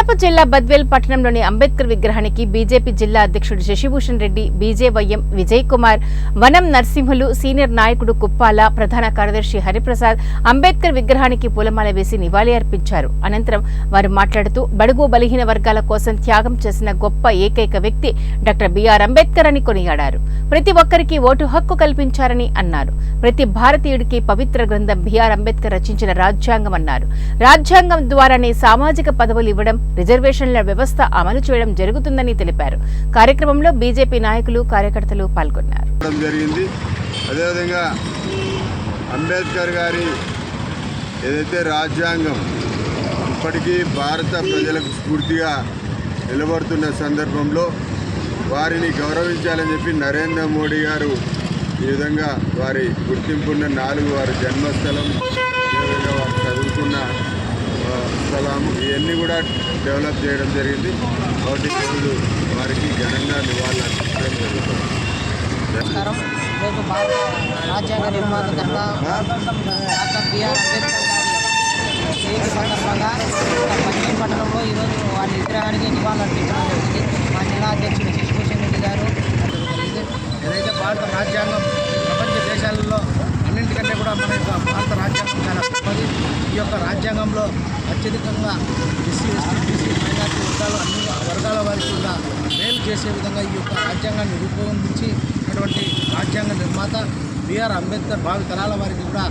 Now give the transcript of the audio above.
కడప జిల్లా బద్వేల్ పట్టణంలోని అంబేద్కర్ విగ్రహానికి బీజేపీ జిల్లా అధ్యక్షుడు శశిభూషణ్ రెడ్డి, బీజేవైఎం విజయ్ కుమార్, వనం నరసింహులు, సీనియర్ నాయకుడు కుప్పాల, ప్రధాన కార్యదర్శి హరిప్రసాద్ అంబేద్కర్ విగ్రహానికి పూలమాల వేసి నివాళి అర్పించారు. అనంతరం వారు మాట్లాడుతూ బడుగు బలహీన వర్గాల కోసం త్యాగం చేసిన గొప్ప ఏకైక వ్యక్తి డాక్టర్ బిఆర్ అంబేద్కర్ అని కొనియాడారు. ప్రతి ఒక్కరికి ఓటు హక్కు కల్పించారని అన్నారు. ప్రతి భారతీయుడికి పవిత్ర గ్రంథం బిఆర్ అంబేద్కర్ రచించిన రాజ్యాంగం అన్నారు. రాజ్యాంగం ద్వారానే సామాజిక పదవులు ఇవ్వడం, రిజర్వేషన్ల వ్యవస్థ అమలు చేయడం జరుగుతుందని తెలిపారు. కార్యక్రమంలో బీజేపీ నాయకులు, కార్యకర్తలు పాల్గొన్నారు. అదేవిధంగా అంబేద్కర్ గారి ఏదైతే రాజ్యాంగం ఇప్పటికీ భారత ప్రజలకు స్ఫూర్తిగా నిలబడుతున్న సందర్భంలో వారిని గౌరవించాలని చెప్పి నరేంద్ర మోడీ గారు ఈ విధంగా వారి గుర్తింపున్న 4 వారి జన్మస్థలం, వారు చదువుకున్న స్థలము ఇవన్నీ కూడా డెవలప్ చేయడం జరిగింది. కాబట్టి ఈరోజు వారికి ఘనంగా నివాళులు అర్పించడం జరుగుతుంది. రేపు భారత రాజ్యాంగ నిర్మాత డాక్టర్ బిఆర్ అంబేద్కర్ గారి జయంతి సందర్భంగా బద్వేల్ పట్టణంలో ఈరోజు వారి విగ్రహానికి నివాళులు అర్పించడం జరిగింది. మా జిల్లా అధ్యక్షుడు శశిభూషణ్ రెడ్డి గారు ఏదైతే భారత రాజ్యాంగం ప్రపంచ దేశాలలో అన్నింటికంటే కూడా మన యొక్క భారత రాజ్యాంగం చాలా గొప్పది. ఈ యొక్క రాజ్యాంగంలో అత్యధికంగా ఎస్సీ, ఎస్టీ, బీసీ, మైనార్టీ అన్ని వర్గాల వారికి కూడా మేలు చేసే విధంగా ఈ యొక్క రాజ్యాంగాన్ని రూపొందించినటువంటి రాజ్యాంగ నిర్మాత బిఆర్ అంబేద్కర్ భావి తరాల వారికి కూడా